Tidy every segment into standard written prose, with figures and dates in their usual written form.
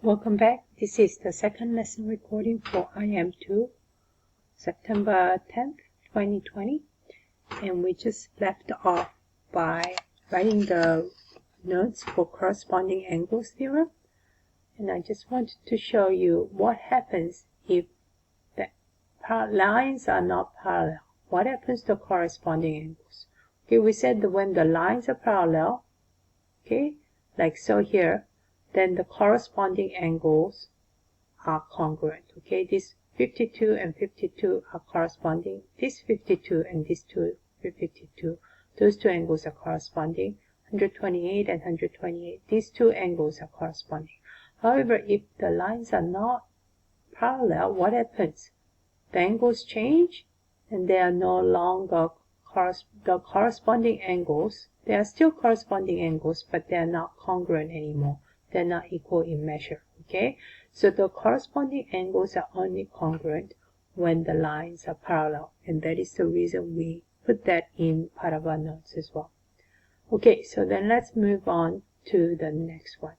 Welcome back. This is the second lesson recording for IM2, September 10th, 2020. And we just left off by writing the notes for corresponding angles theorem. And I just wanted to show you what happens if the lines are not parallel. What happens to corresponding angles? Okay, we said that when the lines are parallel, okay, like so here, then the corresponding angles are congruent. Okay, this 52 and 52 are corresponding. This 52 and this 52, those two angles are corresponding. 128 and 128, these two angles are corresponding. However, if the lines are not parallel, what happens? The angles change and they are no longer the corresponding angles. They are still corresponding angles, but they are not congruent anymore. They're not equal in measure. Okay, so the corresponding angles are only congruent when the lines are parallel, and that is the reason we put that in part of our notes as well. Okay, so then let's move on to the next one.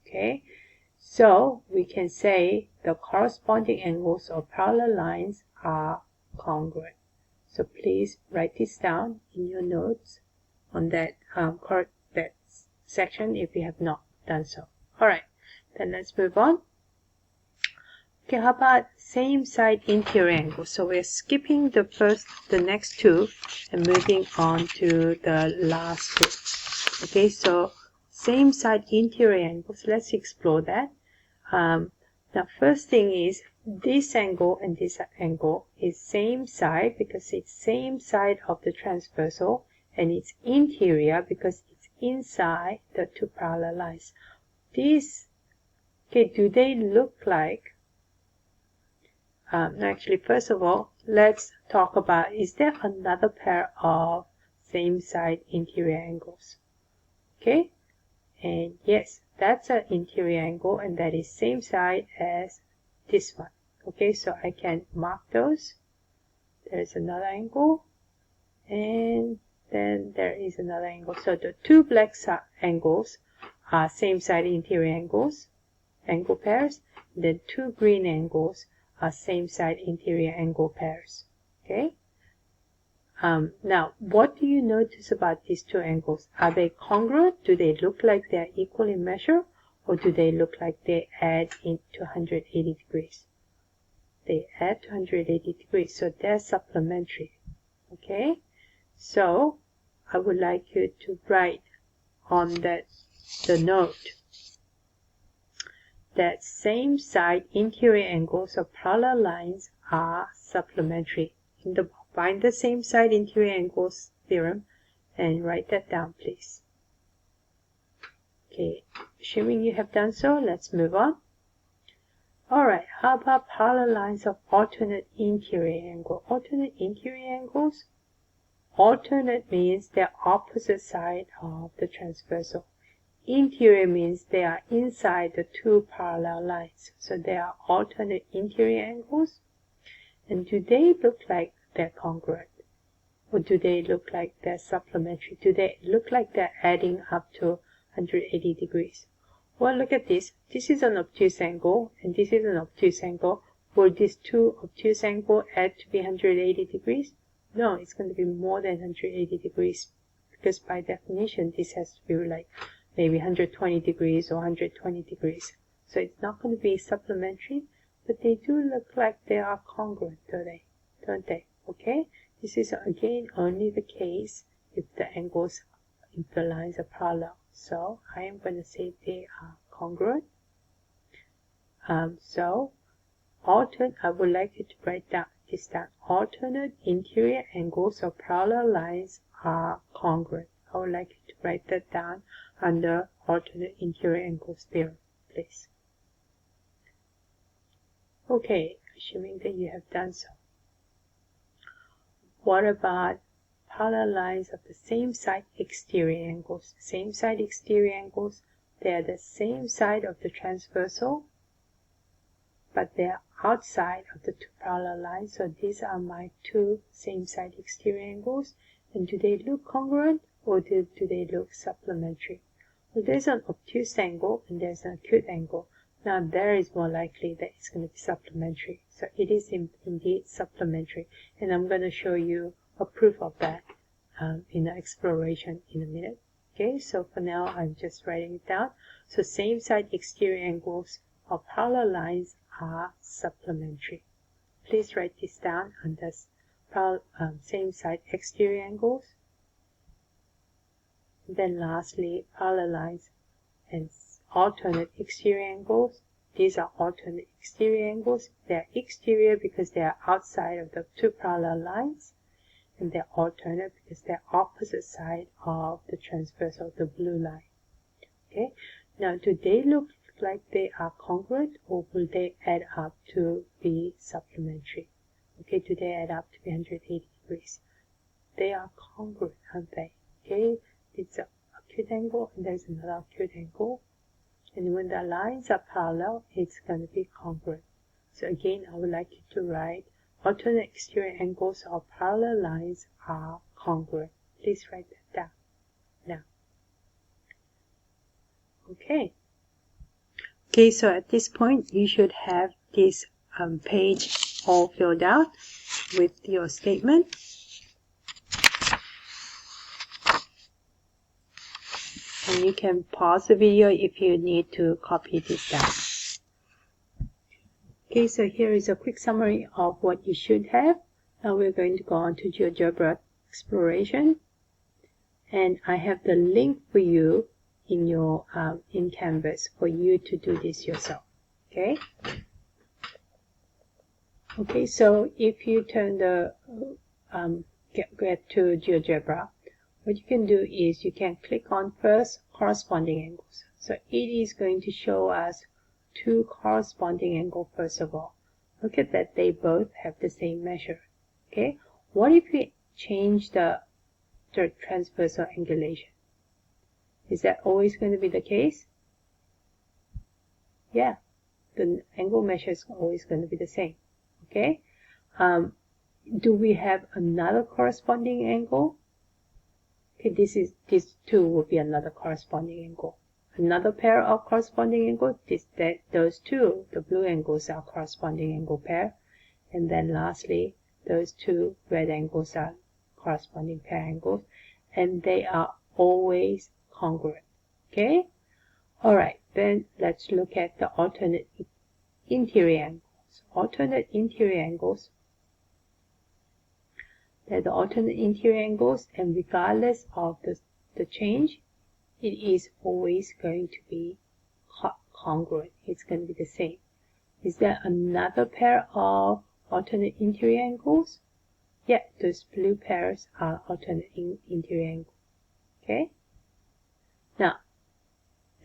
Okay, so we can say the corresponding angles of parallel lines are congruent. So please write this down in your notes on that that section if you have not done so. Alright, then let's move on. Okay, how about same side interior angles? So we're skipping the next two and moving on to the last two. Okay, so same side interior angles, let's explore that. Now first thing is this angle and this angle is same side because it's same side of the transversal, and it's interior because it's inside the two parallel lines. These, okay, do they look like, actually first of all, let's talk about, is there another pair of same side interior angles? Okay, and yes, that's an interior angle, and that is same side as this one. Okay, so I can mark those. There's another angle, and then there is another angle. So the two black angles are same side interior angles, angle pairs. Then two green angles are same side interior angle pairs. Okay. Now, what do you notice about these two angles? Are they congruent? Do they look like they are equal in measure, or do they look like they add into 180 degrees? They add to 180 degrees, so they're supplementary. Okay, so I would like you to write on the note that same side interior angles of parallel lines are supplementary. Find the same side interior angles theorem and write that down, please. Okay, assuming you have done so, let's move on. Alright, how about parallel lines of alternate interior angle? Alternate interior angles? Alternate means they're opposite side of the transversal. Interior means they are inside the two parallel lines. So they are alternate interior angles. And do they look like they're congruent? Or do they look like they're supplementary? Do they look like they're adding up to 180 degrees? Well, look at this. This is an obtuse angle, and this is an obtuse angle. Will these two obtuse angles add to be 180 degrees? No, it's going to be more than 180 degrees, because by definition, this has to be like maybe 120 degrees or 120 degrees. So it's not going to be supplementary, but they do look like they are congruent, don't they? Okay? This is again only the case if the lines are parallel. So I am going to say they are congruent. So I would like you to write this down. Alternate interior angles of parallel lines are congruent. I would like you to write that down under alternate interior angles theorem, please. Okay, assuming that you have done so. What about parallel lines of the same side exterior angles? Same side exterior angles, they are the same side of the transversal, but they are outside of the two parallel lines. So these are my two same side exterior angles. And do they look congruent, or do they look supplementary? Well, there's an obtuse angle and there's an acute angle. Now there is more likely that it's going to be supplementary. So it is indeed supplementary. And I'm going to show you a proof of that in the exploration in a minute. Okay, so for now I'm just writing it down. So same side exterior angles of parallel lines are supplementary. Please write this down under same side exterior angles. Then lastly, parallel lines and alternate exterior angles. These are alternate exterior angles. They are exterior because they are outside of the two parallel lines, and they're alternate because they're opposite side of the transverse of the blue line. Okay, now do they look like they are congruent, or will they add up to be supplementary? Okay, do they add up to be 180 degrees? They are congruent, aren't they? Okay, it's a acute angle and there's another acute angle. And when the lines are parallel, it's going to be congruent. So again, I would like you to write alternate exterior angles of parallel lines are congruent. Please write that down now. Okay. Okay, so at this point, you should have this page all filled out with your statement. And you can pause the video if you need to copy this down. Okay, so here is a quick summary of what you should have. Now we're going to go on to GeoGebra exploration. And I have the link for you in your in Canvas for you to do this yourself. Okay. Okay, so if you turn the get to GeoGebra, what you can do is you can click on first corresponding angles. So it is going to show us two corresponding angles first of all. Look at that, they both have the same measure. Okay, what if we change the transversal angulation? Is that always going to be the case? Yeah, the angle measure is always going to be the same. Okay, do we have another corresponding angle? Okay, this two will be another corresponding angle. Another pair of corresponding angles, those two, the blue angles are corresponding angle pair. And then lastly, those two red angles are corresponding pair angles. And they are always congruent. Okay? Alright, then let's look at the alternate interior angles. Alternate interior angles. They're the alternate interior angles, and regardless of the change, it is always going to be congruent. It's going to be the same. Is there another pair of alternate interior angles? Yeah, those blue pairs are alternate interior angles. Okay? Now,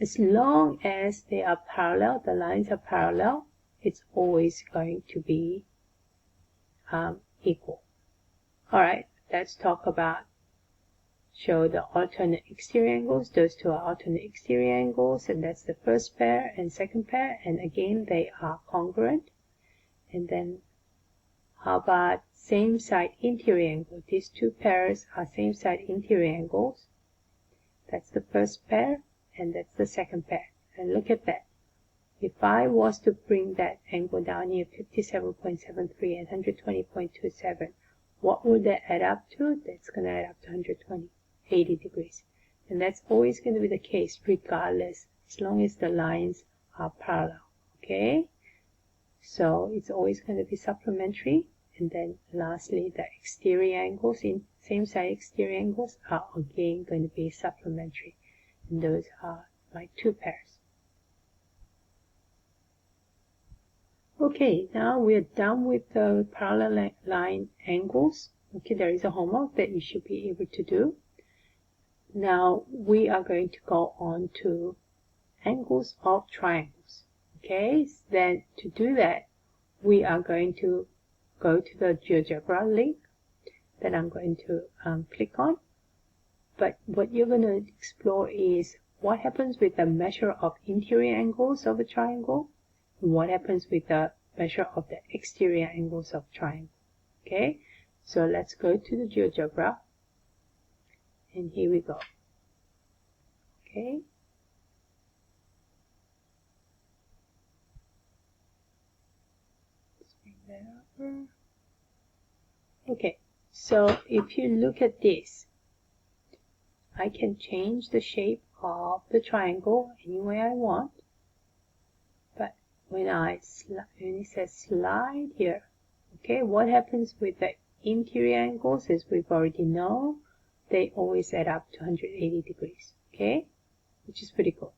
as long as they are parallel, the lines are parallel, it's always going to be equal. Alright, let's talk about show the alternate exterior angles. Those two are alternate exterior angles, and that's the first pair and second pair, and again they are congruent. And then how about same side interior angle? These two pairs are same side interior angles. That's the first pair and that's the second pair. And look at that. If I was to bring that angle down here, 57.73 and 120.27, what would that add up to? That's going to add up to 80 degrees. And that's always going to be the case regardless, as long as the lines are parallel. Okay? So it's always going to be supplementary. And then lastly, the exterior angles, in same side exterior angles, are again going to be supplementary. And those are my two pairs. Okay, now we're done with the parallel line angles. Okay, there is a homework that you should be able to do. Now we are going to go on to angles of triangles. Okay, then to do that, we are going to go to the GeoGebra link that I'm going to click on. But what you're going to explore is what happens with the measure of interior angles of a triangle, and what happens with the measure of the exterior angles of triangle. Okay, so let's go to the GeoGebra, and here we go. Okay, better. Okay, so if you look at this, I can change the shape of the triangle any way I want. But when it says slide here, okay, what happens with the interior angles, as we've already know, they always add up to 180 degrees, okay, which is pretty cool.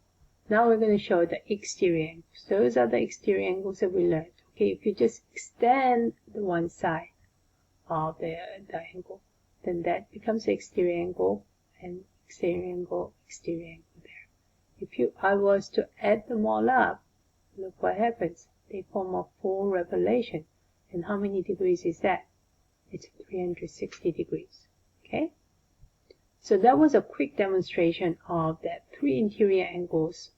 Now we're going to show the exterior angles. Those are the exterior angles that we learned. Okay, if you just extend the one side of the angle, then that becomes the exterior angle, and exterior angle there. If I was to add them all up, look what happens. They form a full revelation. And how many degrees is that? It's 360 degrees. Okay? So that was a quick demonstration of that 3 interior angles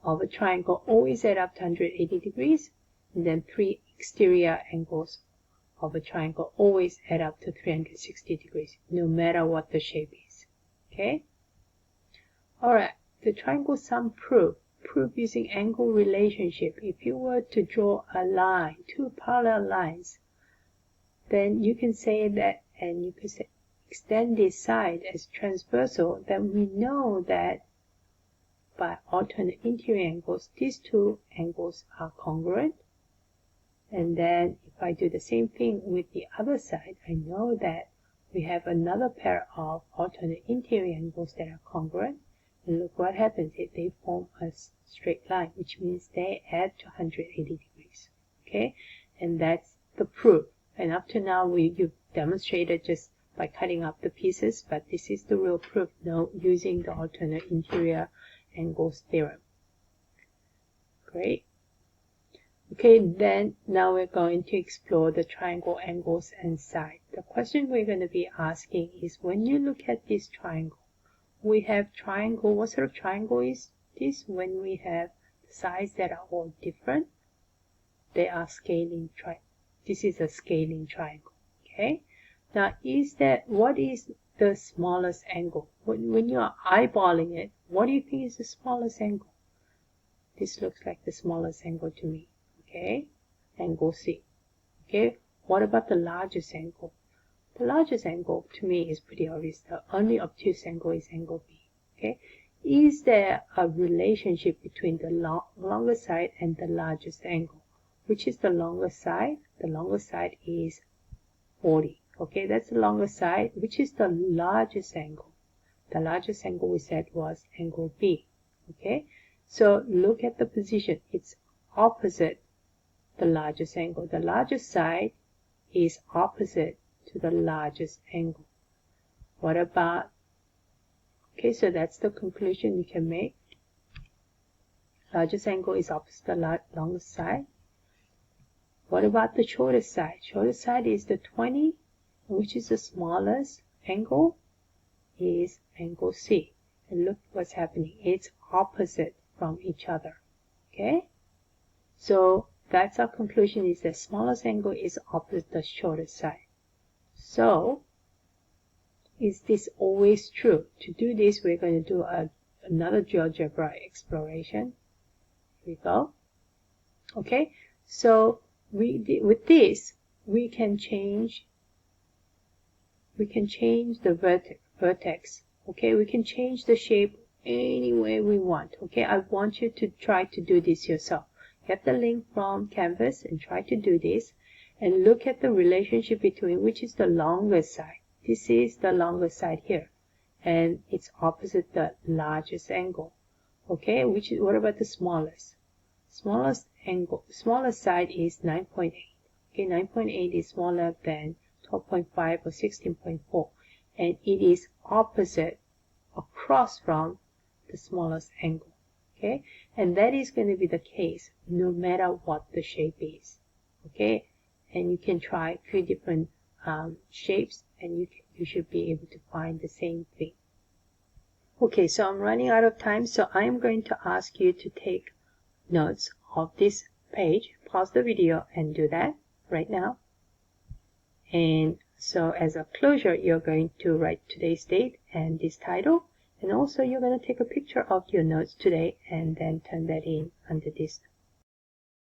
of a triangle always add up to 180 degrees, and then 3 exterior angles of a triangle always add up to 360 degrees, no matter what the shape is. Okay? Alright, the triangle sum proof using angle relationship. If you were to draw a line, 2 parallel lines, then you can say that, and you can say, extend this side as transversal, then we know that by alternate interior angles, these 2 angles are congruent. And then if I do the same thing with the other side, I know that we have another pair of alternate interior angles that are congruent. And look what happens. They form a straight line, which means they add to 180 degrees. Okay? And that's the proof. And up to now, you've demonstrated just by cutting up the pieces, but this is the real proof now using the alternate interior angles theorem. Great. Okay, then now we're going to explore the triangle angles and side. The question we're going to be asking is, when you look at this triangle, we have triangle. What sort of triangle is this? When we have sides that are all different, they are scaling triangle. This is a scaling triangle. Okay. Now, what is the smallest angle? When you are eyeballing it, what do you think is the smallest angle? This looks like the smallest angle to me. Okay, angle C. Okay, what about the largest angle? The largest angle to me is pretty obvious. The only obtuse angle is angle B. Okay, is there a relationship between the longest side and the largest angle? Which is the longest side? The longest side is 40. Okay, that's the longest side. Which is the largest angle? The largest angle we said was angle B. Okay, so look at the position. It's opposite the largest angle. The largest side is opposite to the largest angle. What about, okay, so that's the conclusion you can make. Largest angle is opposite the longest side. What about the shortest side? Shortest side is the 20, which is the smallest angle, is angle C. And look what's happening. It's opposite from each other. Okay? So that's our conclusion, is the smallest angle is opposite the shortest side. So, is this always true? To do this, we're going to do another GeoGebra exploration. Here we go. Okay, so with this, we can change the vertex. Okay, we can change the shape any way we want. Okay, I want you to try to do this yourself. Get the link from Canvas and try to do this, and look at the relationship between which is the longest side. This is the longest side here, and it's opposite the largest angle. Okay, what about the smallest? Smallest side is 9.8. Okay, 9.8 is smaller than 12.5 or 16.4, and it is opposite across from the smallest angle. Okay, and that is going to be the case no matter what the shape is. Okay, and you can try a few different shapes, and you should be able to find the same thing. Okay, so I'm running out of time, so I'm going to ask you to take notes of this page. Pause the video and do that right now. And so as a closure, you're going to write today's date and this title. And also you're going to take a picture of your notes today and then turn that in under this